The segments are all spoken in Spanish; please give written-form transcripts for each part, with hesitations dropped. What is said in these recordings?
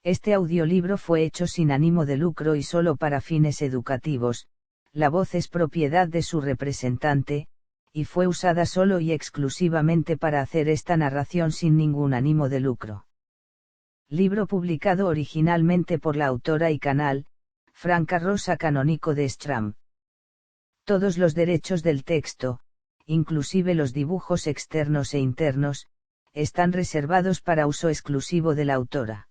Este audiolibro fue hecho sin ánimo de lucro y solo para fines educativos. La voz es propiedad de su representante, y fue usada solo y exclusivamente para hacer esta narración sin ningún ánimo de lucro. Libro publicado originalmente por la autora y canal, Franca Rosa Canónico de Stram. Todos los derechos del texto, inclusive los dibujos externos e internos, están reservados para uso exclusivo de la autora.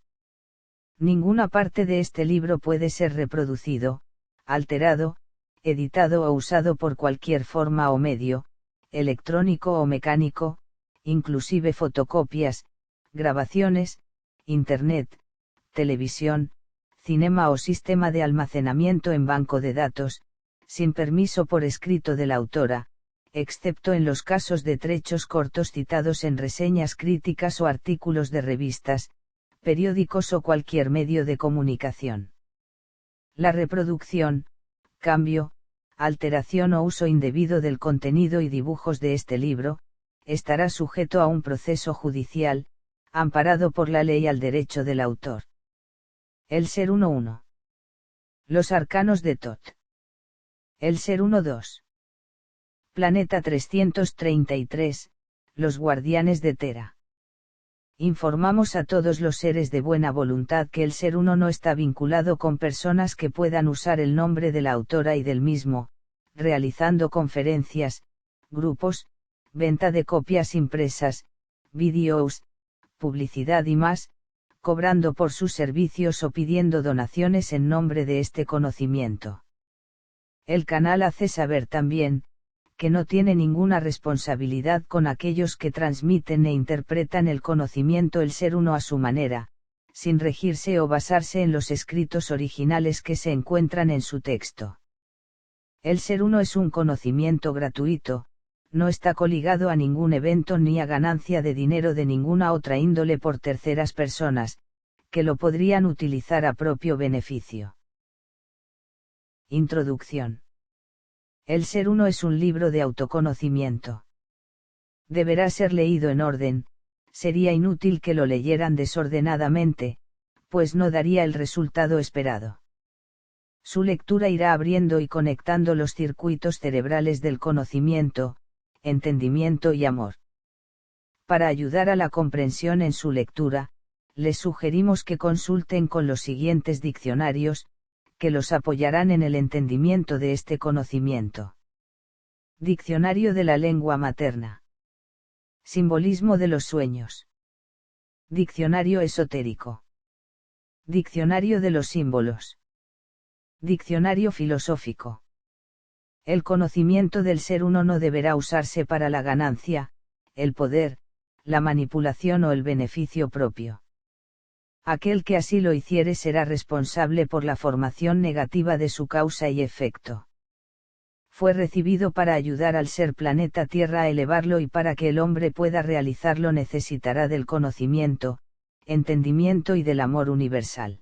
Ninguna parte de este libro puede ser reproducido, alterado, editado o usado por cualquier forma o medio, electrónico o mecánico, inclusive fotocopias, grabaciones, internet, televisión, cinema o sistema de almacenamiento en banco de datos, sin permiso por escrito de la autora, excepto en los casos de trechos cortos citados en reseñas críticas o artículos de revistas, periódicos o cualquier medio de comunicación. La reproducción, cambio, alteración o uso indebido del contenido y dibujos de este libro, estará sujeto a un proceso judicial, amparado por la ley al derecho del autor. El ser 1.1. Los arcanos de Thoth. El ser 1.2. Planeta 333, los guardianes de Tera. Informamos a todos los seres de buena voluntad que el ser 1 no está vinculado con personas que puedan usar el nombre de la autora y del mismo, realizando conferencias, grupos, venta de copias impresas, vídeos, publicidad y más, cobrando por sus servicios o pidiendo donaciones en nombre de este conocimiento. El canal hace saber también, que no tiene ninguna responsabilidad con aquellos que transmiten e interpretan el conocimiento el ser 1 a su manera, sin regirse o basarse en los escritos originales que se encuentran en su texto. El ser 1 es un conocimiento gratuito, no está coligado a ningún evento ni a ganancia de dinero de ninguna otra índole por terceras personas, que lo podrían utilizar a propio beneficio. Introducción. El ser 1 es un libro de autoconocimiento. Deberá ser leído en orden, sería inútil que lo leyeran desordenadamente, pues no daría el resultado esperado. Su lectura irá abriendo y conectando los circuitos cerebrales del conocimiento, entendimiento y amor. Para ayudar a la comprensión en su lectura, les sugerimos que consulten con los siguientes diccionarios, que los apoyarán en el entendimiento de este conocimiento. Diccionario de la lengua materna. Simbolismo de los sueños. Diccionario esotérico. Diccionario de los símbolos. Diccionario filosófico. El conocimiento del ser 1 no deberá usarse para la ganancia, el poder, la manipulación o el beneficio propio. Aquel que así lo hiciere será responsable por la formación negativa de su causa y efecto. Fue recibido para ayudar al ser planeta Tierra a elevarlo y para que el hombre pueda realizarlo necesitará del conocimiento, entendimiento y del amor universal.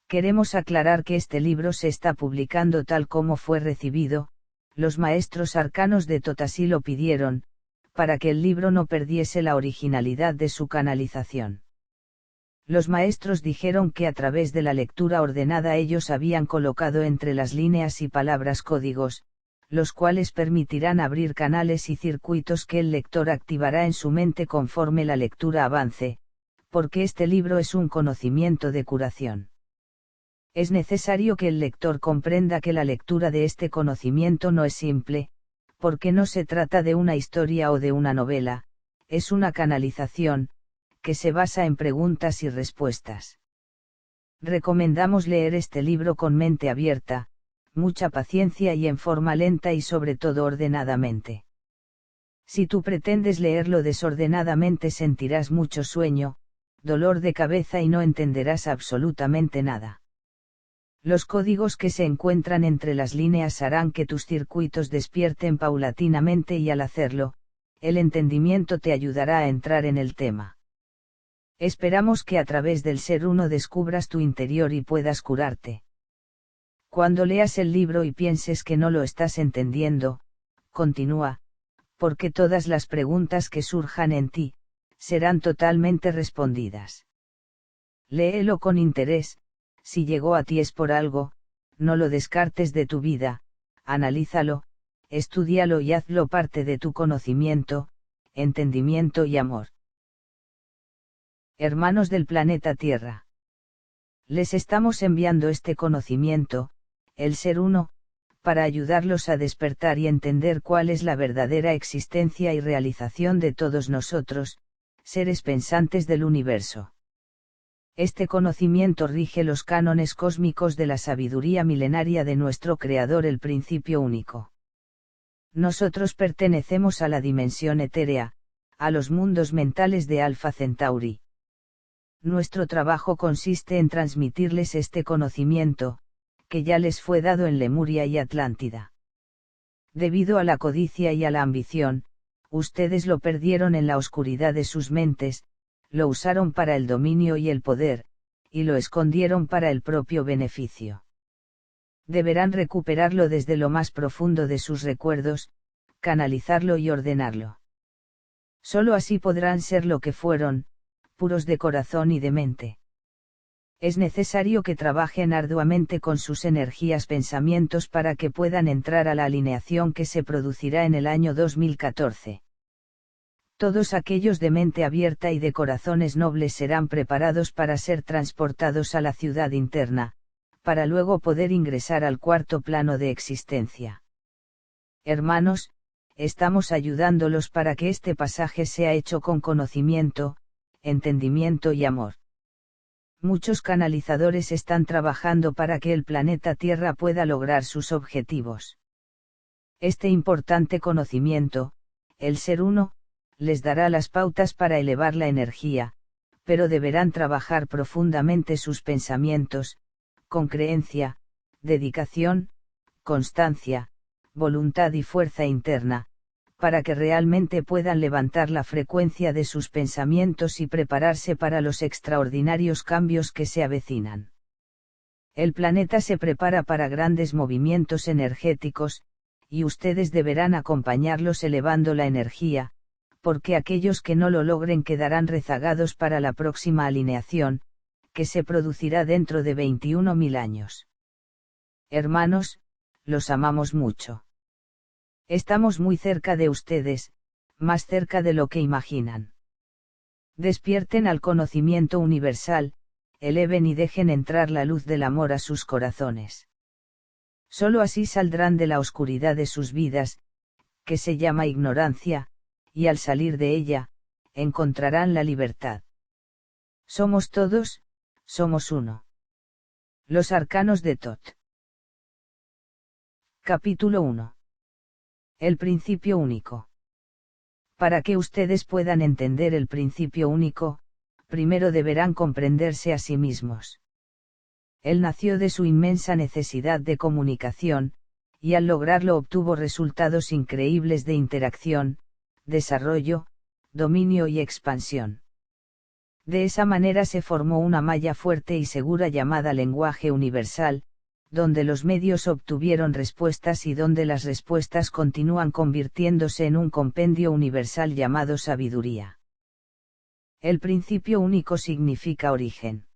Queremos aclarar que este libro se está publicando tal como fue recibido, los maestros arcanos de Thoth así lo pidieron, para que el libro no perdiese la originalidad de su canalización. Los maestros dijeron que a través de la lectura ordenada ellos habían colocado entre las líneas y palabras códigos, los cuales permitirán abrir canales y circuitos que el lector activará en su mente conforme la lectura avance, porque este libro es un conocimiento de curación. Es necesario que el lector comprenda que la lectura de este conocimiento no es simple, porque no se trata de una historia o de una novela, es una canalización, que se basa en preguntas y respuestas. Recomendamos leer este libro con mente abierta, mucha paciencia y en forma lenta y sobre todo ordenadamente. Si tú pretendes leerlo desordenadamente sentirás mucho sueño, dolor de cabeza y no entenderás absolutamente nada. Los códigos que se encuentran entre las líneas harán que tus circuitos despierten paulatinamente y al hacerlo, el entendimiento te ayudará a entrar en el tema. Esperamos que a través del ser 1 descubras tu interior y puedas curarte. Cuando leas el libro y pienses que no lo estás entendiendo, continúa, porque todas las preguntas que surjan en ti, serán totalmente respondidas. Léelo con interés, si llegó a ti es por algo, no lo descartes de tu vida, analízalo, estúdialo y hazlo parte de tu conocimiento, entendimiento y amor. Hermanos del planeta Tierra. Les estamos enviando este conocimiento, el Ser Uno, para ayudarlos a despertar y entender cuál es la verdadera existencia y realización de todos nosotros, seres pensantes del universo. Este conocimiento rige los cánones cósmicos de la sabiduría milenaria de nuestro Creador, el Principio Único. Nosotros pertenecemos a la dimensión etérea, a los mundos mentales de Alpha Centauri. Nuestro trabajo consiste en transmitirles este conocimiento, que ya les fue dado en Lemuria y Atlántida. Debido a la codicia y a la ambición, ustedes lo perdieron en la oscuridad de sus mentes, lo usaron para el dominio y el poder, y lo escondieron para el propio beneficio. Deberán recuperarlo desde lo más profundo de sus recuerdos, canalizarlo y ordenarlo. Solo así podrán ser lo que fueron, puros de corazón y de mente. Es necesario que trabajen arduamente con sus energías pensamientos para que puedan entrar a la alineación que se producirá en el año 2014. Todos aquellos de mente abierta y de corazones nobles serán preparados para ser transportados a la ciudad interna, para luego poder ingresar al cuarto plano de existencia. Hermanos, estamos ayudándolos para que este pasaje sea hecho con conocimiento, entendimiento y amor. Muchos canalizadores están trabajando para que el planeta Tierra pueda lograr sus objetivos. Este importante conocimiento, el Ser Uno, les dará las pautas para elevar la energía, pero deberán trabajar profundamente sus pensamientos, con creencia, dedicación, constancia, voluntad y fuerza interna, para que realmente puedan levantar la frecuencia de sus pensamientos y prepararse para los extraordinarios cambios que se avecinan. El planeta se prepara para grandes movimientos energéticos, y ustedes deberán acompañarlos elevando la energía, porque aquellos que no lo logren quedarán rezagados para la próxima alineación, que se producirá dentro de 21.000 años. Hermanos, los amamos mucho. Estamos muy cerca de ustedes, más cerca de lo que imaginan. Despierten al conocimiento universal, eleven y dejen entrar la luz del amor a sus corazones. Solo así saldrán de la oscuridad de sus vidas, que se llama ignorancia, y al salir de ella, encontrarán la libertad. Somos todos, somos uno. Los arcanos de Tot. Capítulo 1. El principio único. Para que ustedes puedan entender el principio único, primero deberán comprenderse a sí mismos. Él nació de su inmensa necesidad de comunicación, y al lograrlo obtuvo resultados increíbles de interacción, desarrollo, dominio y expansión. De esa manera se formó una malla fuerte y segura llamada lenguaje universal, donde los medios obtuvieron respuestas y donde las respuestas continúan convirtiéndose en un compendio universal llamado sabiduría. El principio único significa origen.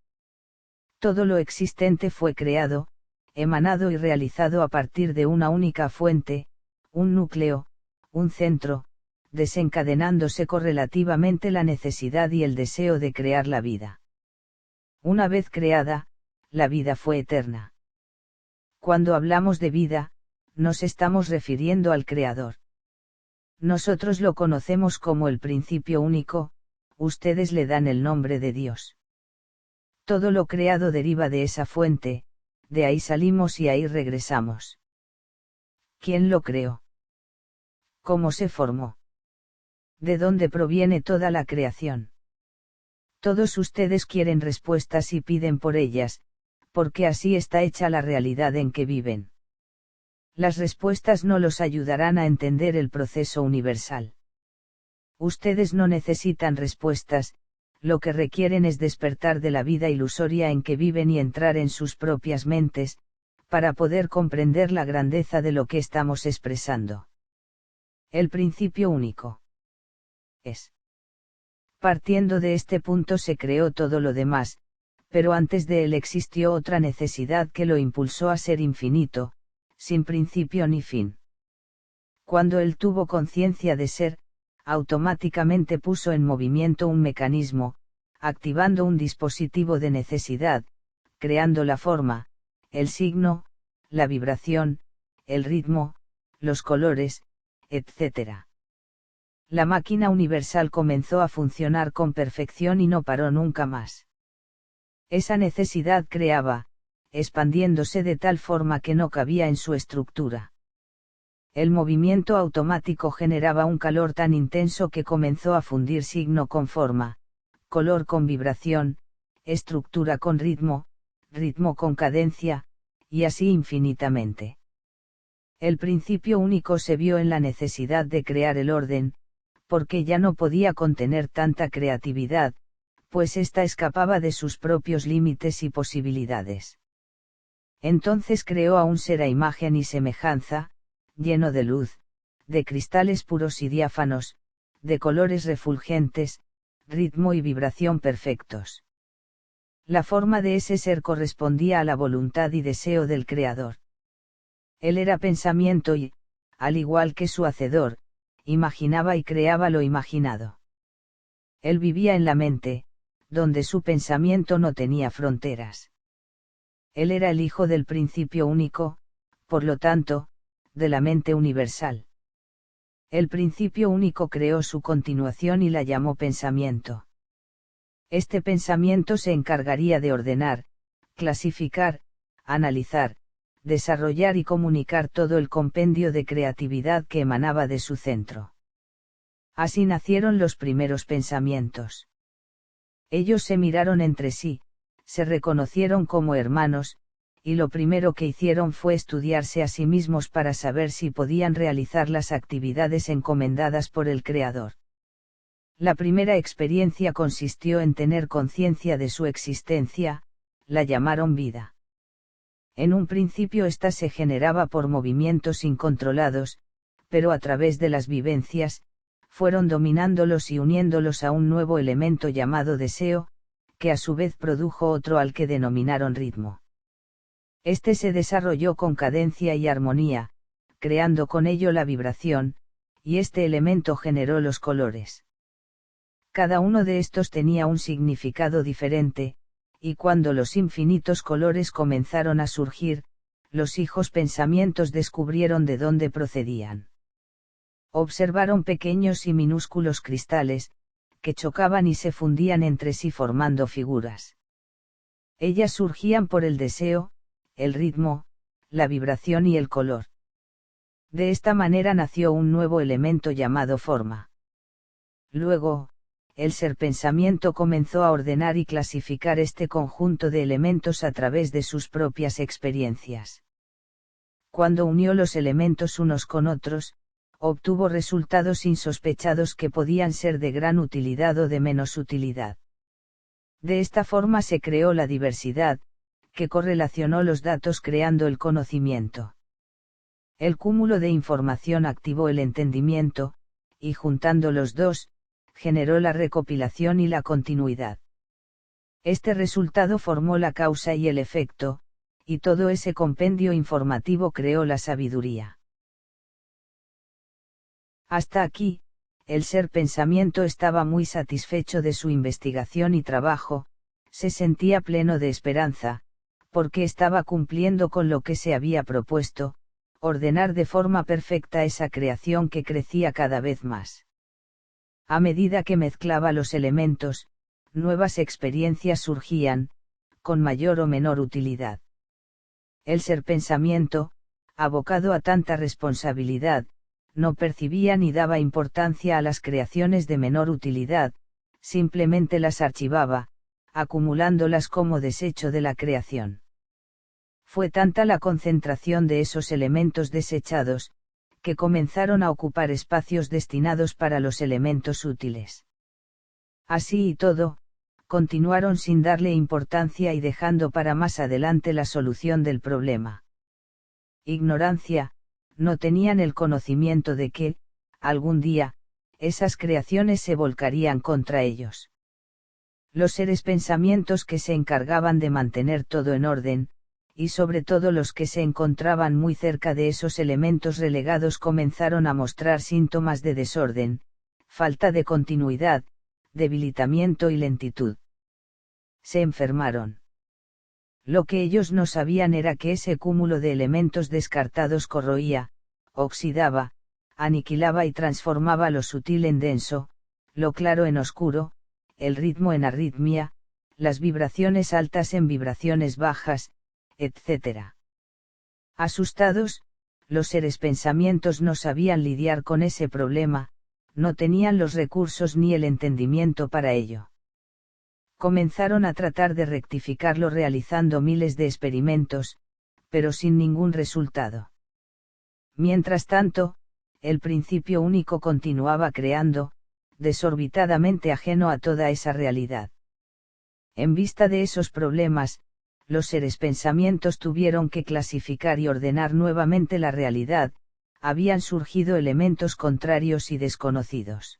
Todo lo existente fue creado, emanado y realizado a partir de una única fuente, un núcleo, un centro, desencadenándose correlativamente la necesidad y el deseo de crear la vida. Una vez creada, la vida fue eterna. Cuando hablamos de vida, nos estamos refiriendo al Creador. Nosotros lo conocemos como el principio único, ustedes le dan el nombre de Dios. Todo lo creado deriva de esa fuente, de ahí salimos y ahí regresamos. ¿Quién lo creó? ¿Cómo se formó? ¿De dónde proviene toda la creación? Todos ustedes quieren respuestas y piden por ellas, porque así está hecha la realidad en que viven. Las respuestas no los ayudarán a entender el proceso universal. Ustedes no necesitan respuestas, lo que requieren es despertar de la vida ilusoria en que viven y entrar en sus propias mentes, para poder comprender la grandeza de lo que estamos expresando. El principio único es. Partiendo de este punto se creó todo lo demás, pero antes de él existió otra necesidad que lo impulsó a ser infinito, sin principio ni fin. Cuando él tuvo conciencia de ser, automáticamente puso en movimiento un mecanismo, activando un dispositivo de necesidad, creando la forma, el signo, la vibración, el ritmo, los colores, etc. La máquina universal comenzó a funcionar con perfección y no paró nunca más. Esa necesidad creaba, expandiéndose de tal forma que no cabía en su estructura. El movimiento automático generaba un calor tan intenso que comenzó a fundir signo con forma, color con vibración, estructura con ritmo, ritmo con cadencia, y así infinitamente. El principio único se vio en la necesidad de crear el orden, porque ya no podía contener tanta creatividad, pues ésta escapaba de sus propios límites y posibilidades. Entonces creó a un ser a imagen y semejanza, lleno de luz, de cristales puros y diáfanos, de colores refulgentes, ritmo y vibración perfectos. La forma de ese ser correspondía a la voluntad y deseo del Creador. Él era pensamiento y, al igual que su Hacedor, imaginaba y creaba lo imaginado. Él vivía en la mente, donde su pensamiento no tenía fronteras. Él era el Hijo del principio único, por lo tanto, de la mente universal. El principio único creó su continuación y la llamó pensamiento. Este pensamiento se encargaría de ordenar, clasificar, analizar, desarrollar y comunicar todo el compendio de creatividad que emanaba de su centro. Así nacieron los primeros pensamientos. Ellos se miraron entre sí, se reconocieron como hermanos, y lo primero que hicieron fue estudiarse a sí mismos para saber si podían realizar las actividades encomendadas por el Creador. La primera experiencia consistió en tener conciencia de su existencia, la llamaron vida. En un principio ésta se generaba por movimientos incontrolados, pero a través de las vivencias, fueron dominándolos y uniéndolos a un nuevo elemento llamado deseo, que a su vez produjo otro al que denominaron ritmo. Este se desarrolló con cadencia y armonía, creando con ello la vibración, y este elemento generó los colores. Cada uno de estos tenía un significado diferente, y cuando los infinitos colores comenzaron a surgir, los hijos pensamientos descubrieron de dónde procedían. Observaron pequeños y minúsculos cristales, que chocaban y se fundían entre sí formando figuras. Ellas surgían por el deseo, el ritmo, la vibración y el color. De esta manera nació un nuevo elemento llamado forma. Luego, el ser pensamiento comenzó a ordenar y clasificar este conjunto de elementos a través de sus propias experiencias. Cuando unió los elementos unos con otros, obtuvo resultados insospechados que podían ser de gran utilidad o de menos utilidad. De esta forma se creó la diversidad, que correlacionó los datos creando el conocimiento. El cúmulo de información activó el entendimiento, y juntando los dos, generó la recopilación y la continuidad. Este resultado formó la causa y el efecto, y todo ese compendio informativo creó la sabiduría. Hasta aquí, el ser pensamiento estaba muy satisfecho de su investigación y trabajo, se sentía pleno de esperanza, porque estaba cumpliendo con lo que se había propuesto, ordenar de forma perfecta esa creación que crecía cada vez más. A medida que mezclaba los elementos, nuevas experiencias surgían, con mayor o menor utilidad. El ser pensamiento, abocado a tanta responsabilidad, no percibía ni daba importancia a las creaciones de menor utilidad, simplemente las archivaba, acumulándolas como desecho de la creación. Fue tanta la concentración de esos elementos desechados, que comenzaron a ocupar espacios destinados para los elementos útiles. Así y todo, continuaron sin darle importancia y dejando para más adelante la solución del problema. Ignorancia, no tenían el conocimiento de que, algún día, esas creaciones se volcarían contra ellos. Los seres pensamientos que se encargaban de mantener todo en orden, y sobre todo los que se encontraban muy cerca de esos elementos relegados comenzaron a mostrar síntomas de desorden, falta de continuidad, debilitamiento y lentitud. Se enfermaron. Lo que ellos no sabían era que ese cúmulo de elementos descartados corroía, oxidaba, aniquilaba y transformaba lo sutil en denso, lo claro en oscuro, el ritmo en arritmia, las vibraciones altas en vibraciones bajas, etc. Asustados, los seres pensamientos no sabían lidiar con ese problema, no tenían los recursos ni el entendimiento para ello. Comenzaron a tratar de rectificarlo realizando miles de experimentos, pero sin ningún resultado. Mientras tanto, el principio único continuaba creando, desorbitadamente ajeno a toda esa realidad. En vista de esos problemas, los seres pensamientos tuvieron que clasificar y ordenar nuevamente la realidad, habían surgido elementos contrarios y desconocidos.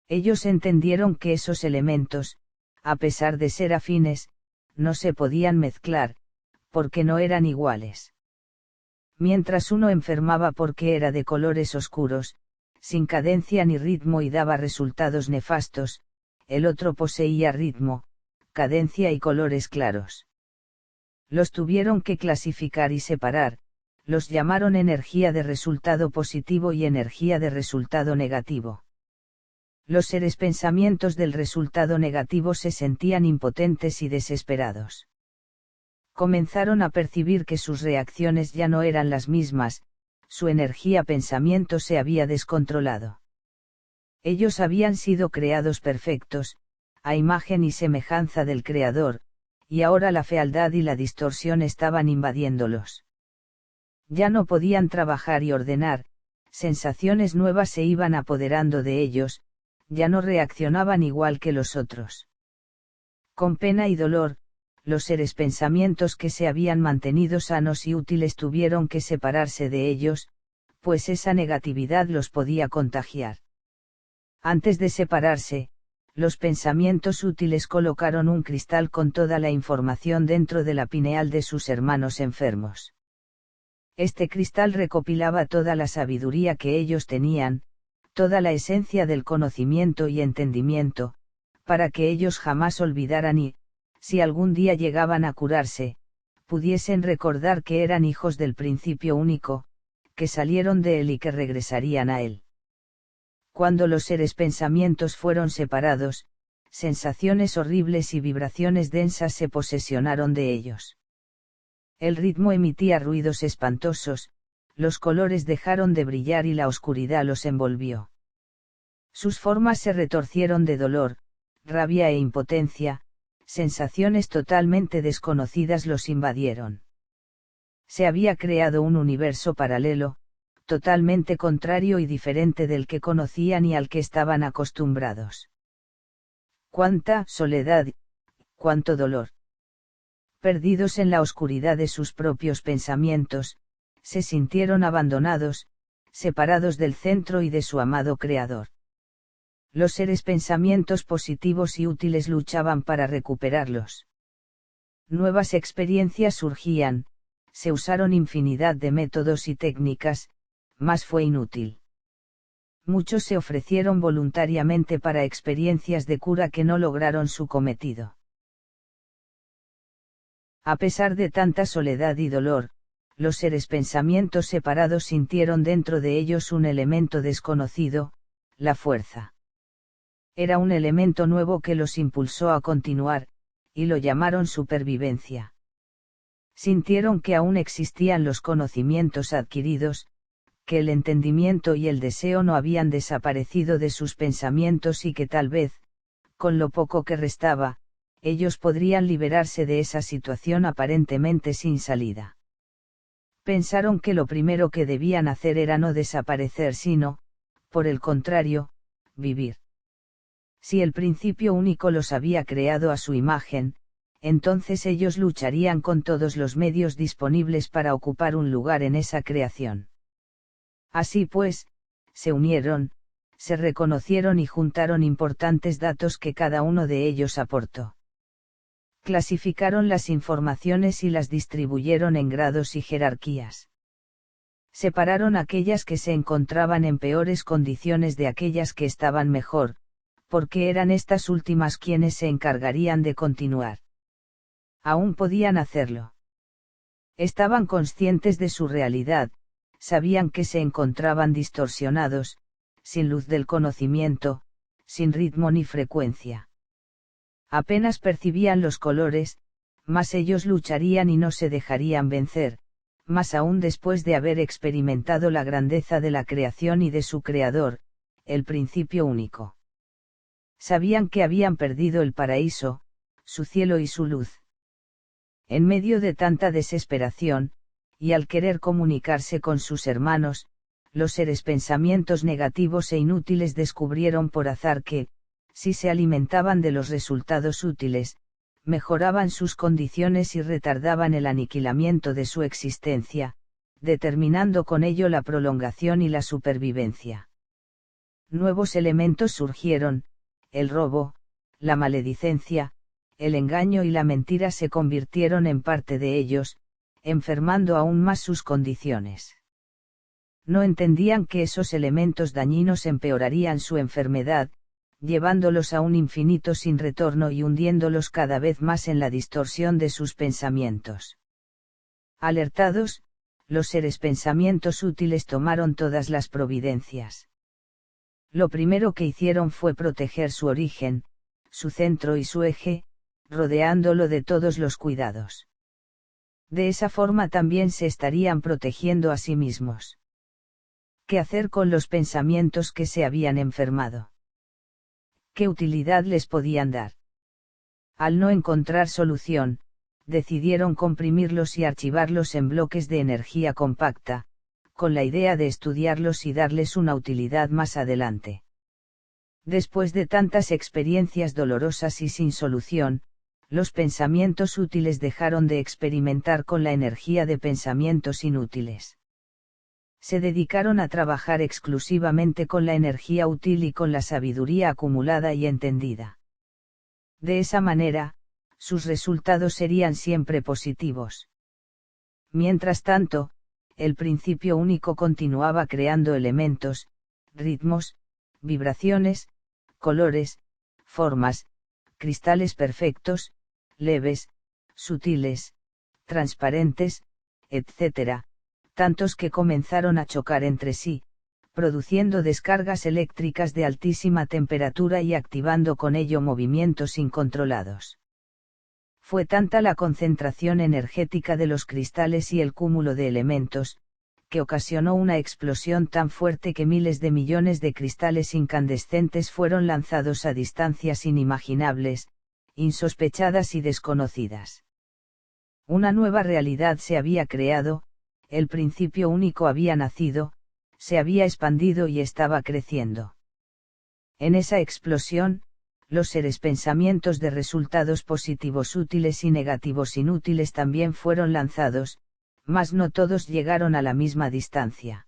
Ellos entendieron que esos elementos, a pesar de ser afines, no se podían mezclar, porque no eran iguales. Mientras uno enfermaba porque era de colores oscuros, sin cadencia ni ritmo y daba resultados nefastos, el otro poseía ritmo, cadencia y colores claros. Los tuvieron que clasificar y separar, los llamaron energía de resultado positivo y energía de resultado negativo. Los seres pensamientos del resultado negativo se sentían impotentes y desesperados. Comenzaron a percibir que sus reacciones ya no eran las mismas, su energía pensamiento se había descontrolado. Ellos habían sido creados perfectos, a imagen y semejanza del Creador, y ahora la fealdad y la distorsión estaban invadiéndolos. Ya no podían trabajar y ordenar, sensaciones nuevas se iban apoderando de ellos, ya no reaccionaban igual que los otros. Con pena y dolor, los seres pensamientos que se habían mantenido sanos y útiles tuvieron que separarse de ellos, pues esa negatividad los podía contagiar. Antes de separarse, los pensamientos útiles colocaron un cristal con toda la información dentro de la pineal de sus hermanos enfermos. Este cristal recopilaba toda la sabiduría que ellos tenían, toda la esencia del conocimiento y entendimiento, para que ellos jamás olvidaran y, si algún día llegaban a curarse, pudiesen recordar que eran hijos del principio único, que salieron de él y que regresarían a él. Cuando los seres pensamientos fueron separados, sensaciones horribles y vibraciones densas se posesionaron de ellos. El ritmo emitía ruidos espantosos, los colores dejaron de brillar y la oscuridad los envolvió. Sus formas se retorcieron de dolor, rabia e impotencia, sensaciones totalmente desconocidas los invadieron. Se había creado un universo paralelo, totalmente contrario y diferente del que conocían y al que estaban acostumbrados. Cuánta soledad, cuánto dolor. Perdidos en la oscuridad de sus propios pensamientos, se sintieron abandonados, separados del centro y de su amado Creador. Los seres pensamientos positivos y útiles luchaban para recuperarlos. Nuevas experiencias surgían, se usaron infinidad de métodos y técnicas, mas fue inútil. Muchos se ofrecieron voluntariamente para experiencias de cura que no lograron su cometido. A pesar de tanta soledad y dolor, los seres pensamientos separados sintieron dentro de ellos un elemento desconocido, la fuerza. Era un elemento nuevo que los impulsó a continuar, y lo llamaron supervivencia. Sintieron que aún existían los conocimientos adquiridos, que el entendimiento y el deseo no habían desaparecido de sus pensamientos y que tal vez, con lo poco que restaba, ellos podrían liberarse de esa situación aparentemente sin salida. Pensaron que lo primero que debían hacer era no desaparecer sino, por el contrario, vivir. Si el principio único los había creado a su imagen, entonces ellos lucharían con todos los medios disponibles para ocupar un lugar en esa creación. Así pues, se unieron, se reconocieron y juntaron importantes datos que cada uno de ellos aportó. Clasificaron las informaciones y las distribuyeron en grados y jerarquías. Separaron aquellas que se encontraban en peores condiciones de aquellas que estaban mejor, porque eran estas últimas quienes se encargarían de continuar. Aún podían hacerlo. Estaban conscientes de su realidad, sabían que se encontraban distorsionados, sin luz del conocimiento, sin ritmo ni frecuencia. Apenas percibían los colores, mas ellos lucharían y no se dejarían vencer, más aún después de haber experimentado la grandeza de la creación y de su creador, el principio único. Sabían que habían perdido el paraíso, su cielo y su luz. En medio de tanta desesperación, y al querer comunicarse con sus hermanos, los seres pensamientos negativos e inútiles descubrieron por azar que, si se alimentaban de los resultados útiles, mejoraban sus condiciones y retardaban el aniquilamiento de su existencia, determinando con ello la prolongación y la supervivencia. Nuevos elementos surgieron, el robo, la maledicencia, el engaño y la mentira se convirtieron en parte de ellos, enfermando aún más sus condiciones. No entendían que esos elementos dañinos empeorarían su enfermedad, llevándolos a un infinito sin retorno y hundiéndolos cada vez más en la distorsión de sus pensamientos. Alertados, los seres pensamientos útiles tomaron todas las providencias. Lo primero que hicieron fue proteger su origen, su centro y su eje, rodeándolo de todos los cuidados. De esa forma también se estarían protegiendo a sí mismos. ¿Qué hacer con los pensamientos que se habían enfermado? ¿Qué utilidad les podían dar? Al no encontrar solución, decidieron comprimirlos y archivarlos en bloques de energía compacta, con la idea de estudiarlos y darles una utilidad más adelante. Después de tantas experiencias dolorosas y sin solución, los pensamientos útiles dejaron de experimentar con la energía de pensamientos inútiles. Se dedicaron a trabajar exclusivamente con la energía útil y con la sabiduría acumulada y entendida. De esa manera, sus resultados serían siempre positivos. Mientras tanto, el principio único continuaba creando elementos, ritmos, vibraciones, colores, formas, cristales perfectos, leves, sutiles, transparentes, etc., tantos que comenzaron a chocar entre sí, produciendo descargas eléctricas de altísima temperatura y activando con ello movimientos incontrolados. Fue tanta la concentración energética de los cristales y el cúmulo de elementos, que ocasionó una explosión tan fuerte que miles de millones de cristales incandescentes fueron lanzados a distancias inimaginables, insospechadas y desconocidas. Una nueva realidad se había creado, el principio único había nacido, se había expandido y estaba creciendo. En esa explosión, los seres pensamientos de resultados positivos útiles y negativos inútiles también fueron lanzados, mas no todos llegaron a la misma distancia.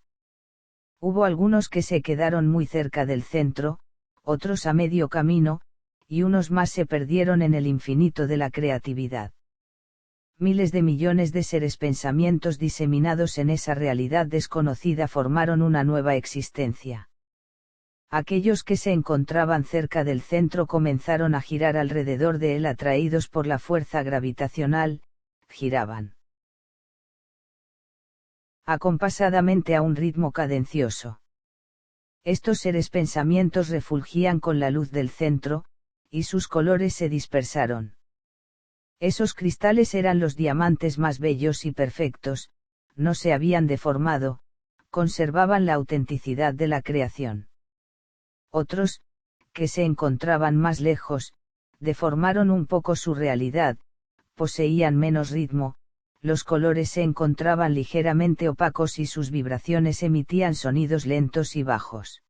Hubo algunos que se quedaron muy cerca del centro, otros a medio camino, y unos más se perdieron en el infinito de la creatividad. Miles de millones de seres pensamientos diseminados en esa realidad desconocida formaron una nueva existencia. Aquellos que se encontraban cerca del centro comenzaron a girar alrededor de él atraídos por la fuerza gravitacional, giraban acompasadamente a un ritmo cadencioso. Estos seres pensamientos refulgían con la luz del centro, y sus colores se dispersaron. Esos cristales eran los diamantes más bellos y perfectos, no se habían deformado, conservaban la autenticidad de la creación. Otros, que se encontraban más lejos, deformaron un poco su realidad, poseían menos ritmo, los colores se encontraban ligeramente opacos y sus vibraciones emitían sonidos lentos y bajos.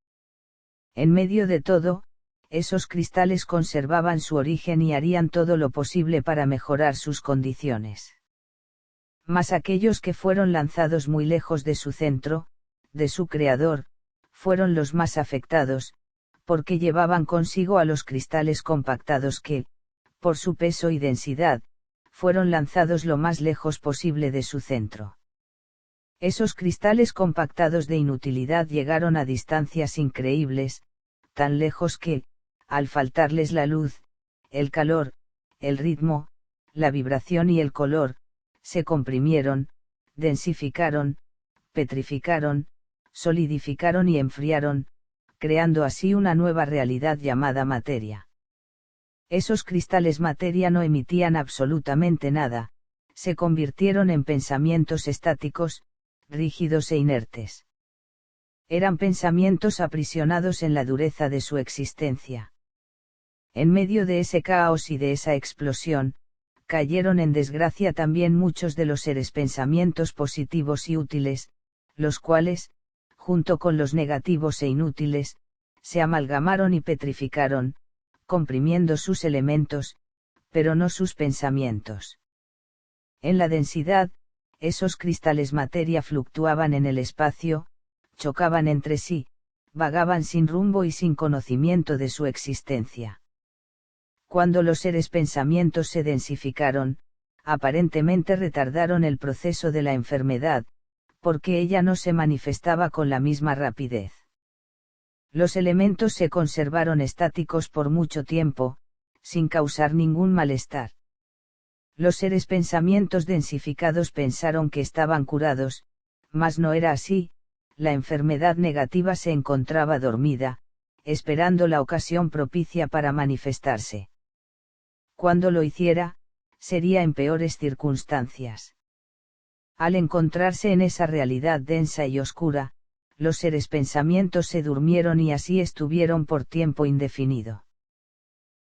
En medio de todo, esos cristales conservaban su origen y harían todo lo posible para mejorar sus condiciones. Mas aquellos que fueron lanzados muy lejos de su centro, de su creador, fueron los más afectados, porque llevaban consigo a los cristales compactados que, por su peso y densidad, fueron lanzados lo más lejos posible de su centro. Esos cristales compactados de inutilidad llegaron a distancias increíbles, tan lejos que, al faltarles la luz, el calor, el ritmo, la vibración y el color, se comprimieron, densificaron, petrificaron, solidificaron y enfriaron, creando así una nueva realidad llamada materia. Esos cristales materia no emitían absolutamente nada, se convirtieron en pensamientos estáticos, rígidos e inertes. Eran pensamientos aprisionados en la dureza de su existencia. En medio de ese caos y de esa explosión, cayeron en desgracia también muchos de los seres pensamientos positivos y útiles, los cuales, junto con los negativos e inútiles, se amalgamaron y petrificaron, comprimiendo sus elementos, pero no sus pensamientos. En la densidad, esos cristales materia fluctuaban en el espacio, chocaban entre sí, vagaban sin rumbo y sin conocimiento de su existencia. Cuando los seres pensamientos se densificaron, aparentemente retardaron el proceso de la enfermedad, porque ella no se manifestaba con la misma rapidez. Los elementos se conservaron estáticos por mucho tiempo, sin causar ningún malestar. Los seres pensamientos densificados pensaron que estaban curados, mas no era así, la enfermedad negativa se encontraba dormida, esperando la ocasión propicia para manifestarse. Cuando lo hiciera, sería en peores circunstancias. Al encontrarse en esa realidad densa y oscura, los seres pensamientos se durmieron y así estuvieron por tiempo indefinido.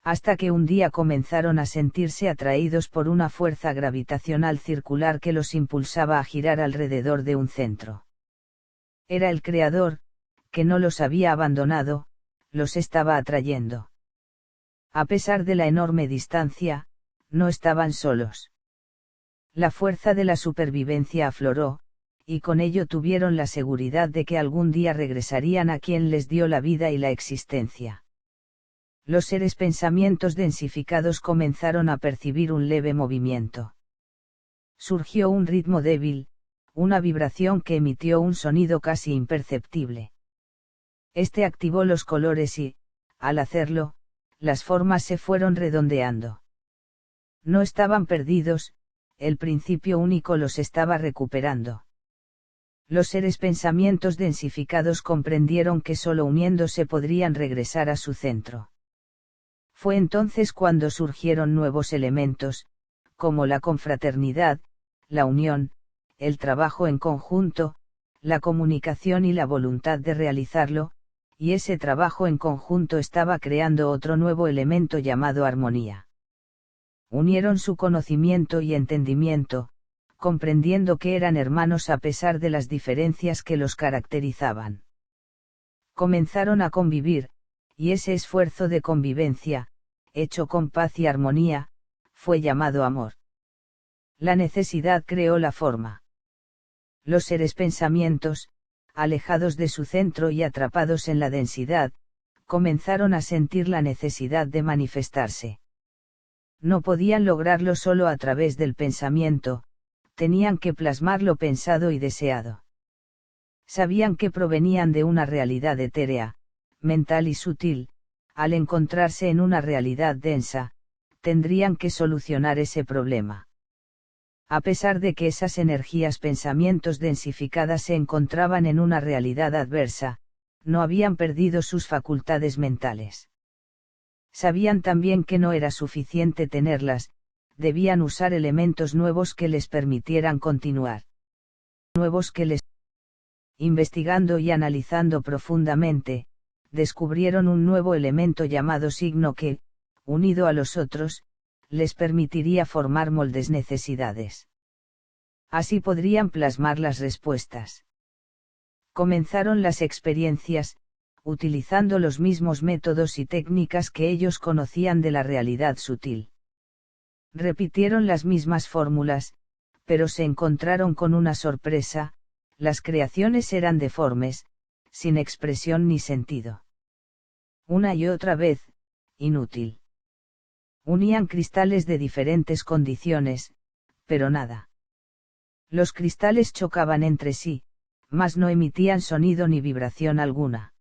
Hasta que un día comenzaron a sentirse atraídos por una fuerza gravitacional circular que los impulsaba a girar alrededor de un centro. Era el Creador, que no los había abandonado, los estaba atrayendo. A pesar de la enorme distancia, no estaban solos. La fuerza de la supervivencia afloró, y con ello tuvieron la seguridad de que algún día regresarían a quien les dio la vida y la existencia. Los seres pensamientos densificados comenzaron a percibir un leve movimiento. Surgió un ritmo débil, una vibración que emitió un sonido casi imperceptible. Este activó los colores y, al hacerlo, las formas se fueron redondeando. No estaban perdidos, el principio único los estaba recuperando. Los seres pensamientos densificados comprendieron que solo uniéndose podrían regresar a su centro. Fue entonces cuando surgieron nuevos elementos, como la confraternidad, la unión, el trabajo en conjunto, la comunicación y la voluntad de realizarlo, y ese trabajo en conjunto estaba creando otro nuevo elemento llamado armonía. Unieron su conocimiento y entendimiento, comprendiendo que eran hermanos a pesar de las diferencias que los caracterizaban. Comenzaron a convivir, y ese esfuerzo de convivencia, hecho con paz y armonía, fue llamado amor. La necesidad creó la forma. Los seres pensamientos, alejados de su centro y atrapados en la densidad, comenzaron a sentir la necesidad de manifestarse. No podían lograrlo solo a través del pensamiento, tenían que plasmar lo pensado y deseado. Sabían que provenían de una realidad etérea, mental y sutil, al encontrarse en una realidad densa, tendrían que solucionar ese problema. A pesar de que esas energías pensamientos densificadas se encontraban en una realidad adversa, no habían perdido sus facultades mentales. Sabían también que no era suficiente tenerlas, debían usar elementos nuevos que les permitieran continuar. Nuevos que les... Investigando y analizando profundamente, descubrieron un nuevo elemento llamado signo que, unido a los otros, les permitiría formar moldes necesidades. Así podrían plasmar las respuestas. Comenzaron las experiencias, utilizando los mismos métodos y técnicas que ellos conocían de la realidad sutil. Repitieron las mismas fórmulas, pero se encontraron con una sorpresa: las creaciones eran deformes, sin expresión ni sentido. Una y otra vez, inútil. Unían cristales de diferentes condiciones, pero nada. Los cristales chocaban entre sí, mas no emitían sonido ni vibración alguna.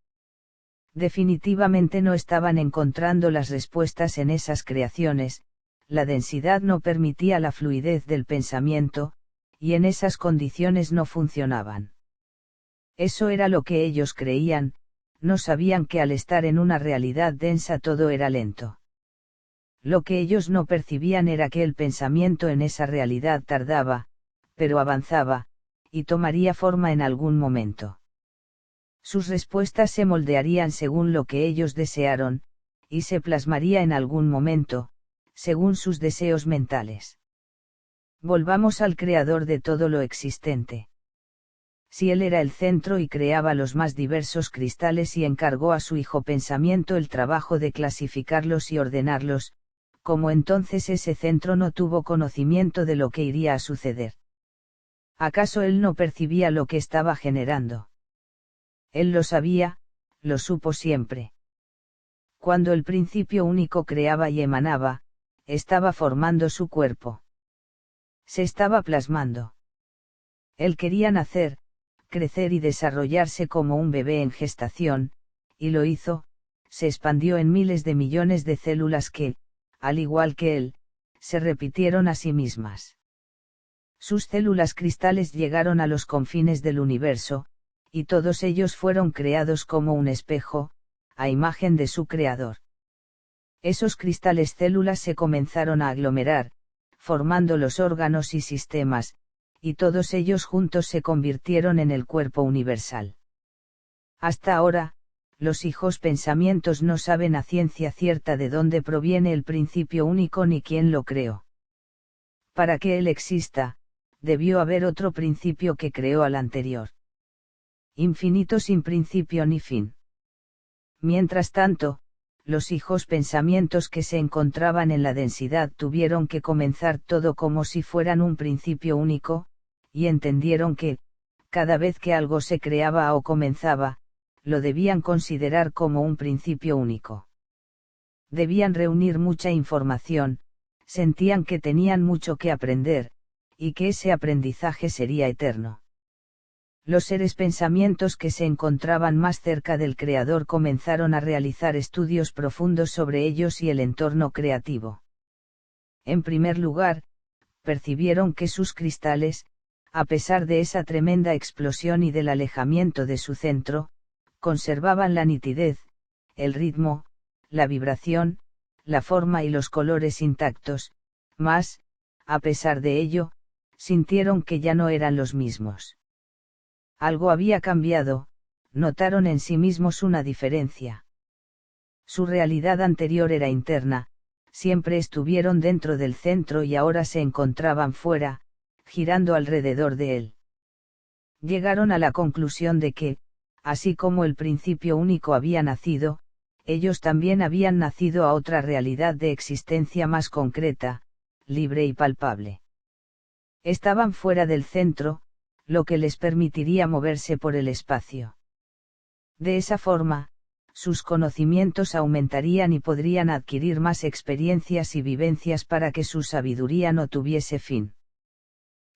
Definitivamente no estaban encontrando las respuestas en esas creaciones, la densidad no permitía la fluidez del pensamiento, y en esas condiciones no funcionaban. Eso era lo que ellos creían, no sabían que al estar en una realidad densa todo era lento. Lo que ellos no percibían era que el pensamiento en esa realidad tardaba, pero avanzaba, y tomaría forma en algún momento. Sus respuestas se moldearían según lo que ellos desearon, y se plasmaría en algún momento, según sus deseos mentales. Volvamos al creador de todo lo existente. Si él era el centro y creaba los más diversos cristales y encargó a su hijo pensamiento el trabajo de clasificarlos y ordenarlos, ¿cómo entonces ese centro no tuvo conocimiento de lo que iría a suceder? ¿Acaso él no percibía lo que estaba generando? Él lo sabía, lo supo siempre. Cuando el principio único creaba y emanaba, estaba formando su cuerpo. Se estaba plasmando. Él quería nacer, crecer y desarrollarse como un bebé en gestación, y lo hizo, se expandió en miles de millones de células que, al igual que él, se repitieron a sí mismas. Sus células cristales llegaron a los confines del universo, y todos ellos fueron creados como un espejo, a imagen de su creador. Esos cristales células se comenzaron a aglomerar, formando los órganos y sistemas, y todos ellos juntos se convirtieron en el cuerpo universal. Hasta ahora, los hijos pensamientos no saben a ciencia cierta de dónde proviene el principio único ni quién lo creó. Para que él exista, debió haber otro principio que creó al anterior. Infinito sin principio ni fin. Mientras tanto, los hijos pensamientos que se encontraban en la densidad tuvieron que comenzar todo como si fueran un principio único, y entendieron que, cada vez que algo se creaba o comenzaba, lo debían considerar como un principio único. Debían reunir mucha información, sentían que tenían mucho que aprender, y que ese aprendizaje sería eterno. Los seres pensamientos que se encontraban más cerca del Creador comenzaron a realizar estudios profundos sobre ellos y el entorno creativo. En primer lugar, percibieron que sus cristales, a pesar de esa tremenda explosión y del alejamiento de su centro, conservaban la nitidez, el ritmo, la vibración, la forma y los colores intactos, mas, a pesar de ello, sintieron que ya no eran los mismos. Algo había cambiado, notaron en sí mismos una diferencia. Su realidad anterior era interna, siempre estuvieron dentro del centro y ahora se encontraban fuera, girando alrededor de él. Llegaron a la conclusión de que, así como el principio único había nacido, ellos también habían nacido a otra realidad de existencia más concreta, libre y palpable. Estaban fuera del centro, lo que les permitiría moverse por el espacio. De esa forma, sus conocimientos aumentarían y podrían adquirir más experiencias y vivencias para que su sabiduría no tuviese fin.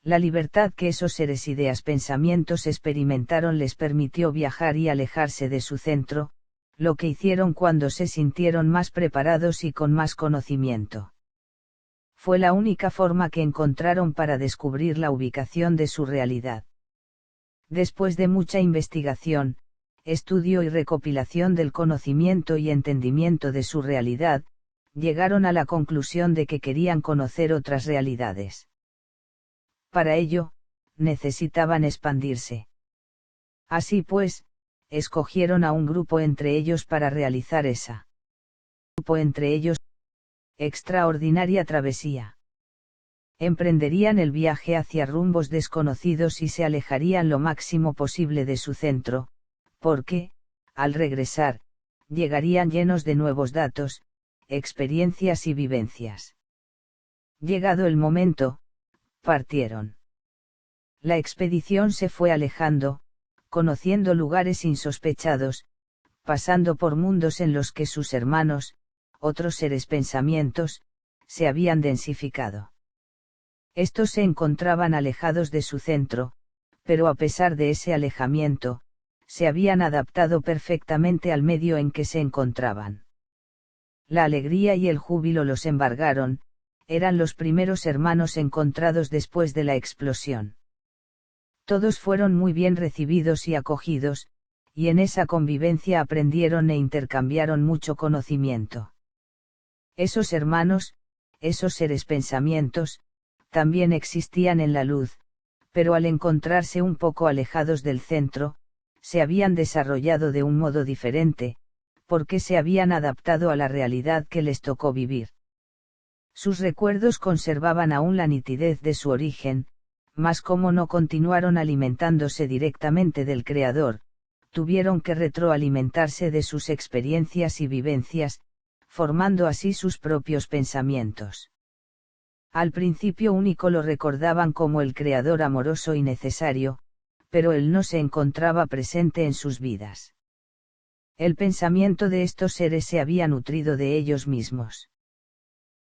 La libertad que esos seres ideas pensamientos experimentaron les permitió viajar y alejarse de su centro, lo que hicieron cuando se sintieron más preparados y con más conocimiento. Fue la única forma que encontraron para descubrir la ubicación de su realidad. Después de mucha investigación, estudio y recopilación del conocimiento y entendimiento de su realidad, llegaron a la conclusión de que querían conocer otras realidades. Para ello, necesitaban expandirse. Así pues, escogieron a un grupo entre ellos para realizar esa extraordinaria travesía. Emprenderían el viaje hacia rumbos desconocidos y se alejarían lo máximo posible de su centro, porque, al regresar, llegarían llenos de nuevos datos, experiencias y vivencias. Llegado el momento, partieron. La expedición se fue alejando, conociendo lugares insospechados, pasando por mundos en los que sus hermanos, otros seres pensamientos, se habían densificado. Estos se encontraban alejados de su centro, pero a pesar de ese alejamiento, se habían adaptado perfectamente al medio en que se encontraban. La alegría y el júbilo los embargaron, eran los primeros hermanos encontrados después de la explosión. Todos fueron muy bien recibidos y acogidos, y en esa convivencia aprendieron e intercambiaron mucho conocimiento. Esos hermanos, esos seres pensamientos, también existían en la luz, pero al encontrarse un poco alejados del centro, se habían desarrollado de un modo diferente, porque se habían adaptado a la realidad que les tocó vivir. Sus recuerdos conservaban aún la nitidez de su origen, mas como no continuaron alimentándose directamente del Creador, tuvieron que retroalimentarse de sus experiencias y vivencias, formando así sus propios pensamientos. Al principio único lo recordaban como el Creador amoroso y necesario, pero él no se encontraba presente en sus vidas. El pensamiento de estos seres se había nutrido de ellos mismos.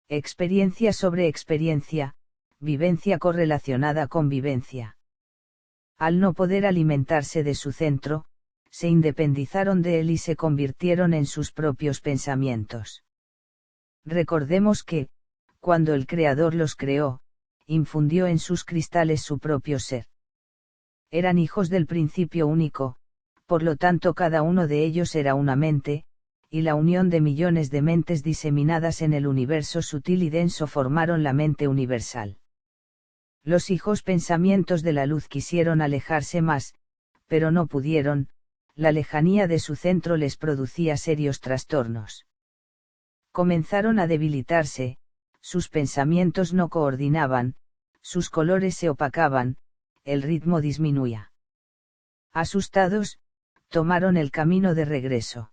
Experiencia sobre experiencia, vivencia correlacionada con vivencia. Al no poder alimentarse de su centro, se independizaron de él y se convirtieron en sus propios pensamientos. Recordemos que, cuando el Creador los creó, infundió en sus cristales su propio ser. Eran hijos del principio único, por lo tanto cada uno de ellos era una mente, y la unión de millones de mentes diseminadas en el universo sutil y denso formaron la mente universal. Los hijos pensamientos de la luz quisieron alejarse más, pero no pudieron, la lejanía de su centro les producía serios trastornos. Comenzaron a debilitarse, sus pensamientos no coordinaban, sus colores se opacaban, el ritmo disminuía. Asustados, tomaron el camino de regreso.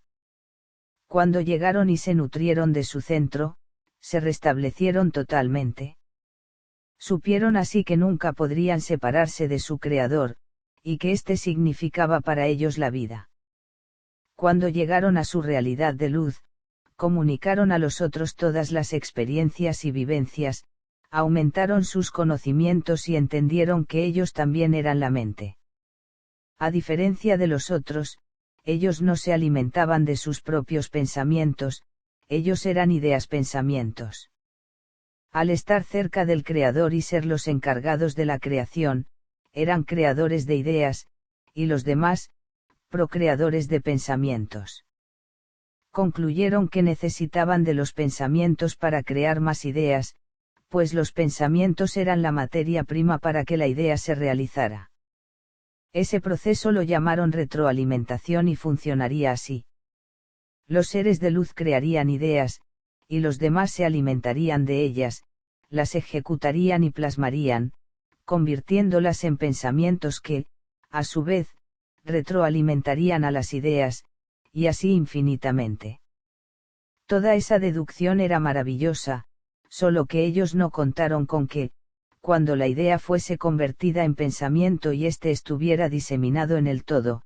Cuando llegaron y se nutrieron de su centro, se restablecieron totalmente. Supieron así que nunca podrían separarse de su Creador, y que éste significaba para ellos la vida. Cuando llegaron a su realidad de luz, comunicaron a los otros todas las experiencias y vivencias, aumentaron sus conocimientos y entendieron que ellos también eran la mente. A diferencia de los otros, ellos no se alimentaban de sus propios pensamientos, ellos eran ideas pensamientos. Al estar cerca del Creador y ser los encargados de la creación, eran creadores de ideas, y los demás, procreadores de pensamientos. Concluyeron que necesitaban de los pensamientos para crear más ideas, pues los pensamientos eran la materia prima para que la idea se realizara. Ese proceso lo llamaron retroalimentación y funcionaría así. Los seres de luz crearían ideas, y los demás se alimentarían de ellas, las ejecutarían y plasmarían, convirtiéndolas en pensamientos que, a su vez, retroalimentarían a las ideas, y así infinitamente. Toda esa deducción era maravillosa, solo que ellos no contaron con que, cuando la idea fuese convertida en pensamiento y éste estuviera diseminado en el todo,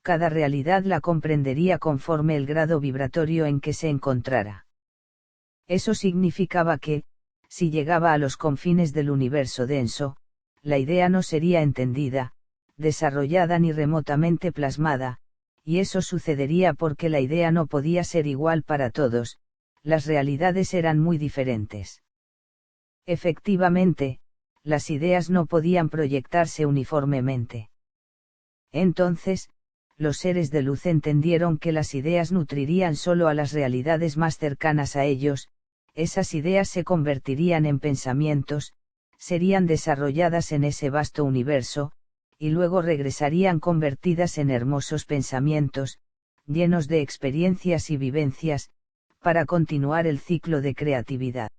cada realidad la comprendería conforme el grado vibratorio en que se encontrara. Eso significaba que, si llegaba a los confines del universo denso, la idea no sería entendida, desarrollada ni remotamente plasmada, y eso sucedería porque la idea no podía ser igual para todos, las realidades eran muy diferentes. Efectivamente, las ideas no podían proyectarse uniformemente. Entonces, los seres de luz entendieron que las ideas nutrirían solo a las realidades más cercanas a ellos, esas ideas se convertirían en pensamientos, serían desarrolladas en ese vasto universo, y luego regresarían convertidas en hermosos pensamientos, llenos de experiencias y vivencias, para continuar el ciclo de creatividad.